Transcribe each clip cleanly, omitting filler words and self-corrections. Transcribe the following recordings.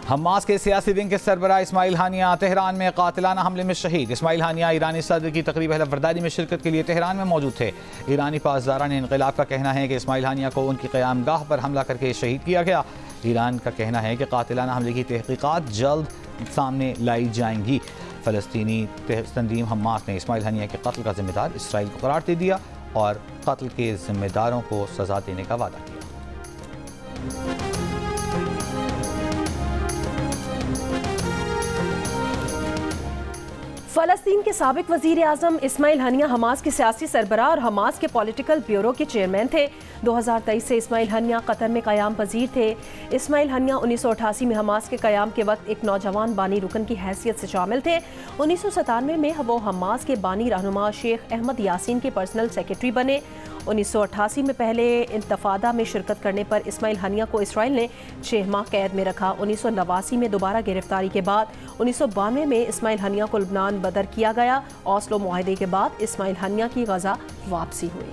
Hamas के सियासी wing के सरबराह इस्माइल हानिया तेहरान में कातिलाना हमले में शहीद। इस्माइल हानिया ईरानी सदर की तकरीब हलफबरदारी में शिरकत के लिए तेहरान में मौजूद थे। ईरानी पासदारान इनक़िलाब का कहना है कि इस्माइल हानिया को उनकी क़यामगाह पर हमला करके शहीद किया गया। ईरान का कहना है कि कातिलाना हमले की तहक़ीक़ात जल्द सामने लाई जाएंगी। फ़लस्तीनी तंजीम हमास ने इस्माइल हानिया के कत्ल का ज़िम्मेदार इसराइल को करार दे दिया और कत्ल के ज़िम्मेदारों को सज़ा देने का वादा किया। फ़लस्तीन के साबिक वज़ीर आज़म इस्माइल हानिया हमास के सियासी सरबराह और हमास के पॉलिटिकल ब्यूरो के चेयरमैन थे। 2023 से इस्माइल हानिया कतर में क़याम पजीर थे। इस्माइल हानिया 1988 में हमास के क़याम के वक्त एक नौजवान बानी रुकन की हैसियत से शामिल थे। 1997 में वो हमास के बानी रहनुमा शेख अहमद यासीन के पर्सनल सेक्रेटरी बने। 1988 में पहले इंतफादा में शिरकत करने पर इस्माइल हानिया को इसराइल ने 6 माह कैद में रखा। 1989 में दोबारा गिरफ्तारी के बाद 1992 में इस्माइल हानिया को लबनान बदर किया गया। ओस्लो मुआहदे के बाद इस्माइल हानिया की गजा वापसी हुई।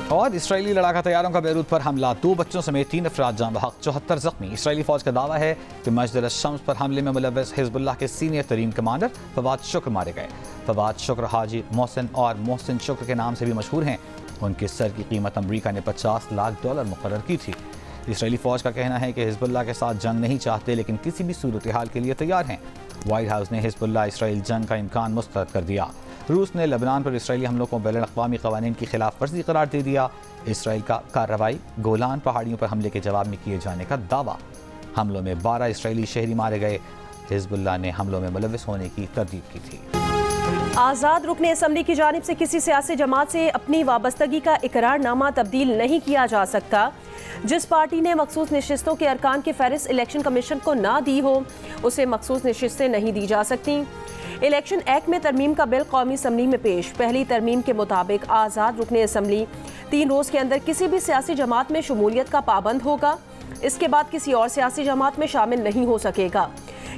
और इसराइली लड़ाका तैयारों का बैरूत पर हमला, 2 बच्चों समेत 3 अफराद जान बहक, 74 जख्मी। इसराइली फौज का दावा है कि मस्जिद अल-शम्स पर हमले में मुलव्वस हिजबुल्लाह के सीनियर तरीन कमांडर फवाद शुक्र मारे गए। फवाद शुक्र हाजी मोहसिन और मोहसिन शुक्र के नाम से भी मशहूर हैं। उनके सर की कीमत अमरीका ने $50 लाख मुकर्रर की थी। इसराइली फौज का कहना है कि हिजबुल्लाह के साथ जंग नहीं चाहते, लेकिन किसी भी सूरत हाल के लिए तैयार हैं। व्हाइट हाउस ने हिजबुल्लाह इसराइल जंग का इम्कान मुस्तरद कर दिया। रूस ने लबनान पर इसराइली हमलों को बैनुल अक़वामी क़वानीन की खिलाफ वर्जी करार दे दिया। इसराइल का कार्रवाई गोलान पहाड़ियों पर हमले के जवाब में किए जाने का दावा। हमलों में 12 इसराइली शहरी मारे गए। हिजबुल्लाह ने हमलों में मुलव्वस होने की तरदीद की थी। आज़ाद रुकने असम्बली की जानिब से किसी सियासी जमात से अपनी वाबस्तगी का इकरारनामा तब्दील नहीं किया जा सकता। जिस पार्टी ने मखसूस नशिस्तों के अरकान की फहरिस्त इलेक्शन कमीशन को ना दी हो, उसे मखसूस नशिस्तें नहीं दी जा सकती। इलेक्शन एक्ट में तरमीम का बिल कौमी असम्बली में पेश। पहली तरमीम के मुताबिक आज़ाद रुकने असम्बली 3 रोज़ के अंदर किसी भी सियासी जमात में शमूलियत का पाबंद होगा। इसके बाद किसी और सियासी जमात में शामिल नहीं हो सकेगा।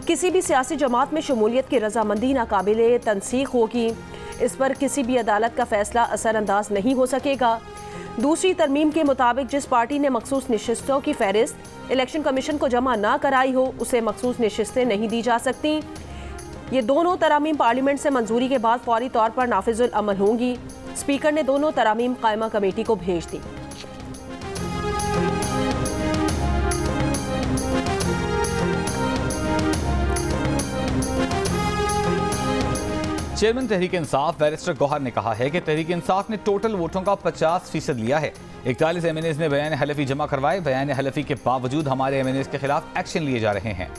किसी भी सियासी जमात में शमूलियत की रजामंदी नाकाबिले तनसीख होगी। इस पर किसी भी अदालत का फैसला असरअंदाज नहीं हो सकेगा। दूसरी तरमीम के मुताबिक जिस पार्टी ने मखसूस नशिस्तों की फहरिस्त इलेक्शन कमीशन को जमा ना कराई हो, उसे मखसूस नशिस्तें नहीं दी जा सकती। ये दोनों तरामीम पार्लियामेंट से मंजूरी के बाद फौरी तौर पर नाफिजुल अमल होंगी। स्पीकर ने दोनों तरामीम कायमा कमेटी को भेज दी। चेयरमैन तहरीक इंसाफ बैरिस्टर गौहर ने कहा है कि तहरीक इंसाफ ने टोटल वोटों का 50% लिया है। 41 MNAs ने बयान हलफी जमा करवाए। बयान हलफी के बावजूद हमारे MNAs के खिलाफ एक्शन लिए जा रहे हैं।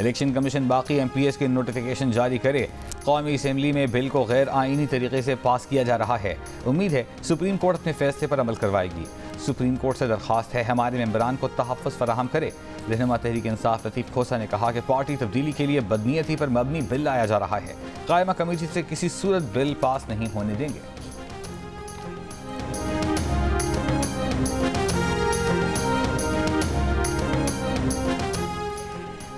इलेक्शन कमीशन बाकी MPs के नोटिफिकेशन जारी करे। कौमी असम्बली में बिल को गैर आईनी तरीके से पास किया जा रहा है। उम्मीद है सुप्रीम कोर्ट अपने फैसले पर अमल करवाएगी। सुप्रीम कोर्ट से दरख्वास्त है हमारे मेंबरान को तहफ़्फ़ुज़ फराहम करे। रहनुमा तहरीक इंसाफ लतीफ़ खोसा ने कहा कि पार्टी तब्दीली के लिए बदनीयती पर मबनी बिल लाया जा रहा है। कायमा कमेटी से किसी सूरत बिल पास नहीं होने देंगे।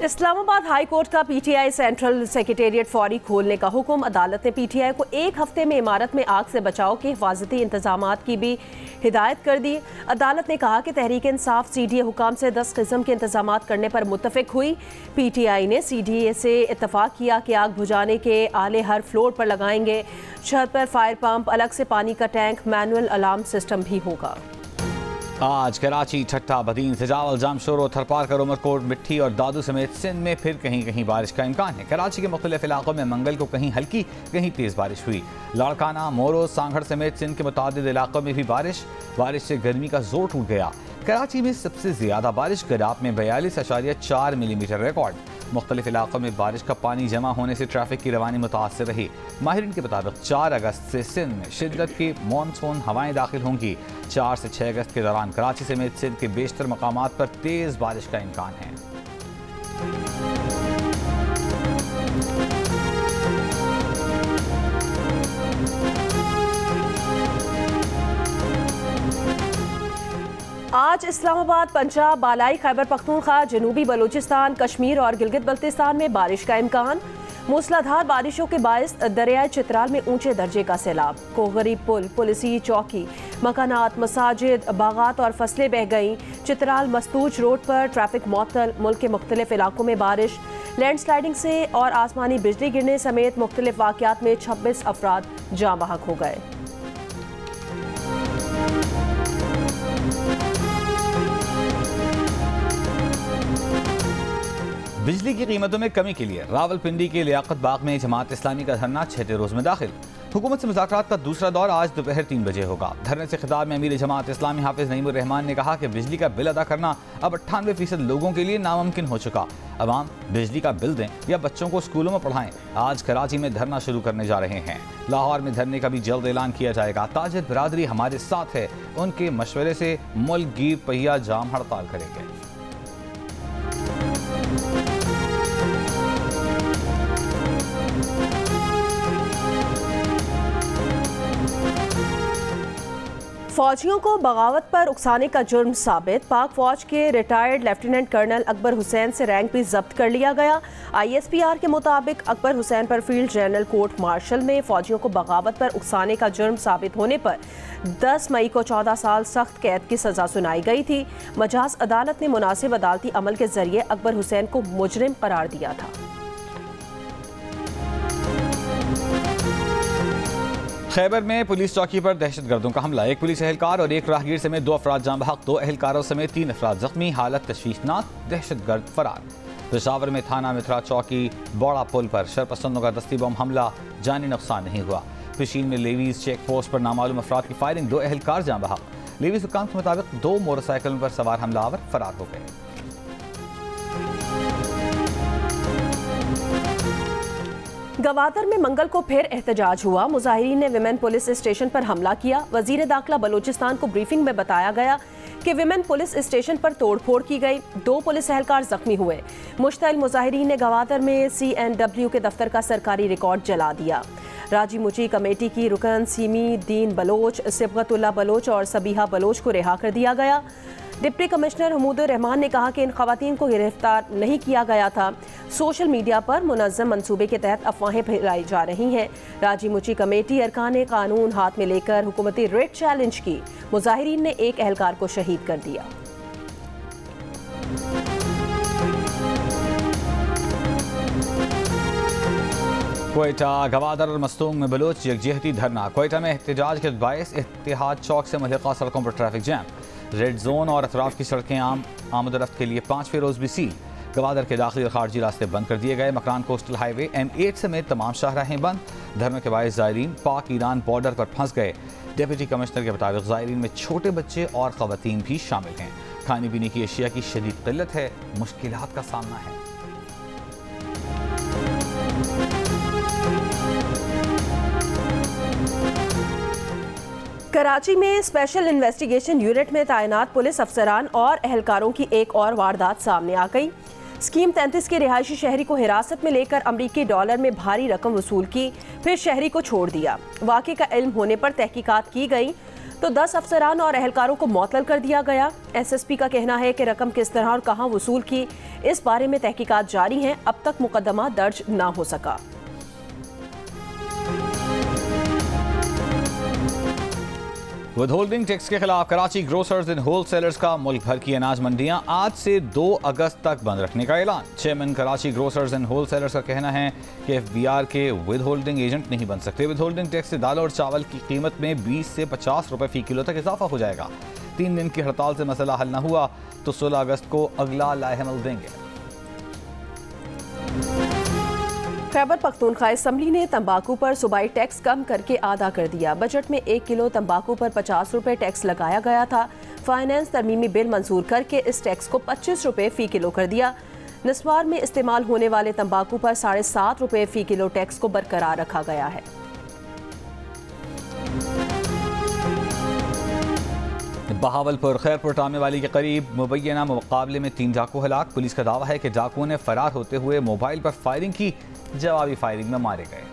इस्लामाबाद हाई कोर्ट का PTI सेंट्रल सेक्रेटेरिएट फौरी खोलने का हुक्म। अदालत ने PTI को 1 हफ्ते में इमारत में आग से बचाव के हिफाजती इंतजामात की भी हिदायत कर दी। अदालत ने कहा कि तहरीक इंसाफ CDA हुकाम से 10 किस्म के इंतजामात करने पर मुत्तफिक हुई। PTI ने CDA से इत्तफाक किया कि आग बुझाने के आले हर फ्लोर पर लगाएंगे। छत पर फायर पंप, अलग से पानी का टैंक, मैनुअल अलार्म सिस्टम भी होगा। आज कराची, ठट्टा, बदीन, सिजावल, जामशोरो, थरपारकर, उमरकोट, मिट्टी और दादू समेत सिंध में फिर कहीं कहीं बारिश का इम्कान है। कराची के मुख्तलिफ इलाकों में मंगल को कहीं हल्की कहीं तेज़ बारिश हुई। लाड़काना, मोरो, सांगड़ समेत सिंध के मुतादिद इलाकों में भी बारिश से गर्मी का जोर टूट गया। कराची में सबसे ज़्यादा बारिश गराब में 42.4 मिलीमीटर रिकॉर्ड। मुख्तलिफ इलाकों में बारिश का पानी जमा होने से ट्रैफिक की रवानी मुतासर रही। माहिरीन के मुताबिक 4 अगस्त से सिंध में शिद्दत की मानसून हवाएं दाखिल होंगी। 4 से 6 अगस्त के दौरान कराची समेत सिंध के बेशतर मकामात पर तेज़ बारिश का इम्कान है। आज इस्लामाबाद, पंजाब, बालाई खैबर पख्तूनख्वा, जनूबी बलूचिस्तान, कश्मीर और गिलगित बल्तिस्तान में बारिश का इम्कान। मूसलाधार बारिशों के बायस दरियाए चित्राल में ऊंचे दर्जे का सैलाब। कोगरी पुल, पुलिसी चौकी, मकानात, मसाजिद, बागात और फसलें बह गईं। चित्राल मस्तूज रोड पर ट्रैफिक मअतल। मुल्क के मुख्तलिफ इलाकों में बारिश, लैंडस्लाइडिंग से और आसमानी बिजली गिरने समेत मुख्तलिफ वाक़यात में 26 अफराद जाँ बहक हो गए। बिजली की कीमतों में कमी के लिए रावलपिंडी के लियाकत बाग में जमात इस्लामी का धरना 6 रोज में दाखिल। हुकूमत से मुज़ाकरात का दूसरा दौर आज दोपहर 3 बजे होगा। धरने से खिताब में अमीर जमात इस्लामी हाफिज नईमुर रहमान ने कहा कि बिजली का बिल अदा करना अब 98% लोगों के लिए नामुमकिन हो चुका। अवाम बिजली का बिल दें या बच्चों को स्कूलों में पढ़ाएं। आज कराची में धरना शुरू करने जा रहे हैं। लाहौर में धरने का भी जल्द ऐलान किया जाएगा। ताजिर बरादरी हमारे साथ है, उनके मशवरे से मुल्क गिर पहिया जाम हड़ताल करेंगे। फौजियों को बगावत पर उकसाने का जुर्म साबित। पाक फौज के retired lieutenant colonel Akbar Hussain से रैंक भी जब्त कर लिया गया। ISPR के मुताबिक अकबर हुसैन पर फील्ड जनरल कोर्ट मार्शल में फौजियों को बगावत पर उकसाने का जुर्म साबित होने पर 10 मई को 14 साल सख्त कैद की सजा सुनाई गई थी। मजाज अदालत ने मुनासिब अदालती अमल के जरिए अकबर हुसैन को मुजरिम करार दिया था। खैबर में पुलिस चौकी पर दहशतगर्दों का हमला। एक पुलिस एहलकार और एक राहगीर समेत 2 अफराद जाँ बहक, 2 एहलकारों समेत 3 अफराद जख्मी, हालत तशवीशनाक, दहशतगर्द फरार। पेशावर में थाना मित्रा चौकी बड़ा पुल पर शरपसंदों का दस्ती बम हमला, जानी नुकसान नहीं हुआ। पिशीन में लेवीज चेक पोस्ट पर नामालूम अफराद की फायरिंग, 2 एहलकार जाँ बहक। लेवीज हुकाम के मुताबिक 2 मोटरसाइकिलों पर सवार हमलावर फरार हो गए। गवादर में मंगल को फिर एहतजाज हुआ। मुजाहिरीन ने विमेन पुलिस स्टेशन पर हमला किया। वजीर दाखिला बलूचिस्तान को ब्रीफिंग में बताया गया कि विमेन पुलिस स्टेशन पर तोड़फोड़ की गई। 2 पुलिस एहलकार जख्मी हुए। मुश्तइल मुजाहिरीन ने गवादर में CNW के दफ्तर का सरकारी रिकॉर्ड जला दिया। राजी मुची कमेटी की रुकन सीमी दीन बलोच, सिबगतुल्ला बलोच और सबीहा बलोच को रिहा कर दिया गया। डिप्टी कमिश्नर हमूदुर रहमान ने कहा कि इन खवातीन को गिरफ्तार नहीं किया गया था। सोशल मीडिया पर मुनज़्ज़म मंसूबे के तहत अफवाहें फैलाई जा रही हैं। राजी मुची कमेटी अरकान कानून हाथ में लेकर हुकूमती रेड चैलेंज की। मुजाहिरीन ने एक एहलकार को शहीद कर दिया। क्वेटा, गवादर और मस्तूंग में बलोच यकजहती धरना। क्वेटा में एहतजाज के बायस इत्तेहाद चौक से मुल्हिका सड़कों पर ट्रैफिक जैम। रेड जोन और अतराफ की सड़कें आमदरफ्त के लिए 5वें रोज भी सील। गवादर के दाखिली और खारजी रास्ते बंद कर दिए गए। मकरान कोस्टल हाईवे M8 समेत तमाम शाहराहें बंद। धरने के बायस ज़ायरीन पाक ईरान बॉर्डर पर फंस गए। डिप्टी कमिश्नर के मुताबिक ज़ायरीन में छोटे बच्चे और ख़वातीन भी शामिल हैं। खाने पीने की अशिया की शदीद किल्लत है, मुश्किलात का सामना है। कराची में स्पेशल इन्वेस्टिगेशन यूनिट में तैनात पुलिस अफसरान और एहलकारों की एक और वारदात सामने आ गई। स्कीम 33 के रिहायशी शहरी को हिरासत में लेकर अमरीकी डॉलर में भारी रकम वसूल की, फिर शहरी को छोड़ दिया। वाक़े का इल्म होने पर तहकीकात की गई तो 10 अफसरान और एहलकारों को मुअत्तल कर दिया गया। SSP का कहना है कि रकम किस तरह और कहां वसूल की, इस बारे में तहकीकात जारी हैं। अब तक मुकदमा दर्ज न हो सका। विदहोल्डिंग टैक्स के खिलाफ कराची ग्रोसर्स एंड होलसेलर्स का मुल्क भर की अनाज मंडियां आज से 2 अगस्त तक बंद रखने का ऐलान। Chairman Karachi grocers and wholesalers का कहना है कि FBR के विदहोल्डिंग एजेंट नहीं बन सकते। विदहोल्डिंग टैक्स से दाल और चावल की कीमत में 20 से 50 रुपए फी किलो तक इजाफा हो जाएगा। 3 दिन की हड़ताल से मसला हल न हुआ तो 16 अगस्त को अगला लाहेमल देंगे। खैबर पख्तूनख्वा असम्बली ने तंबाकू पर सूबाई टैक्स कम करके आधा कर दिया। बजट में 1 किलो तंबाकू पर 50 रुपए टैक्स लगाया गया था। फाइनेंस तरमीमी बिल मंजूर करके इस टैक्स को 25 रुपए फी किलो कर दिया। नस्वार में इस्तेमाल होने वाले तंबाकू पर 7.5 रुपए फी किलो टैक्स को बरकरार रखा गया है। बहावलपुर खैरपुर टामे वाली के करीब मुबैना मुकाबले में 3 डाकू हलाक। पुलिस का दावा है कि डाकुओं ने फरार होते हुए मोबाइल पर फायरिंग की, जवाबी फायरिंग में मारे गए।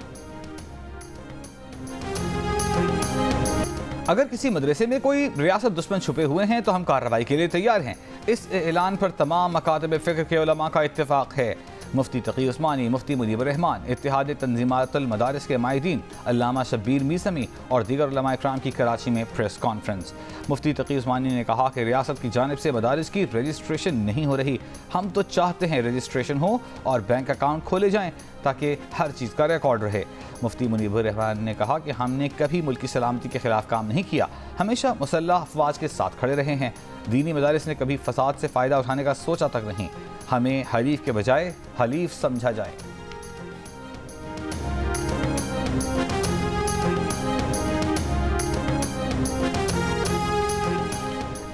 अगर किसी मदरसे में कोई रियासत दुश्मन छुपे हुए हैं तो हम कार्रवाई के लिए तैयार हैं। इस ऐलान पर तमाम मकातब फ़िक्र के उलमा का इत्तेफाक है। मुफ्ती तकी उस्मानी, मुफ्ती मुनीब रहमान, इत्तेहाद तंजीमातुल मदारिस के माहिदीन अल्लामा शब्बीर मीसमी और दीगर उलमा इकराम की कराची में प्रेस कॉन्फ्रेंस। मुफ्ती तकी उस्मानी ने कहा कि रियासत की जानिब से मदारिस की रजिस्ट्रेशन नहीं हो रही। हम तो चाहते हैं रजिस्ट्रेशन हो और बैंक अकाउंट खोले जाएँ ताकि हर चीज़ का रिकॉर्ड रहे। मुफ्ती मुनीब रहमान ने कहा कि हमने कभी मुल्क की सलामती के खिलाफ काम नहीं किया, हमेशा मुसल्लह अफवाज के साथ खड़े रहे हैं। दीनी मदारिस ने कभी फसाद से फ़ायदा उठाने का सोचा तक नहीं। हमें हरीफ के बजाय हलीफ समझा जाए।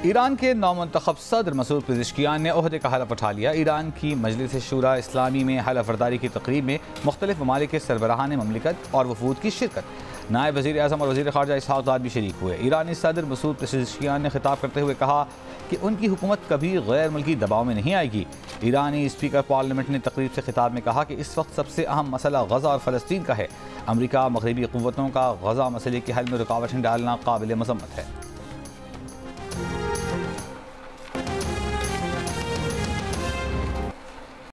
ईरान के नौमुंतखब सदर मसूद पेज़ेश्कियान ने ओहदे का हलफ उठा लिया। ईरान की मजलिस शूरा इस्लामी में हलफ बर्दारी की तकरीब में मुख्तलिफ ममालिक के सरबराहान ममलिकत और वफूद की शिरकत। नायब वज़ीर आज़म और वज़ीर ख़ारजा इसहाक़ दाद भी शरीक हुए। ईरानी सदर मसूद पेज़ेश्कियान ने खिताब करते हुए कहा कि उनकी हुकूमत कभी गैर मुल्की दबाव में नहीं आएगी। ईरानी स्पीकर पार्लियामेंट ने तकरीब से खिताब में कहा कि इस वक्त सबसे अहम मसला गज़ा और फ़लस्तीन का है। अमरीका मगरबी क़ुव्वतों का गज़ा मसले के हल में रुकावटें डालना काबिल मज़म्मत है।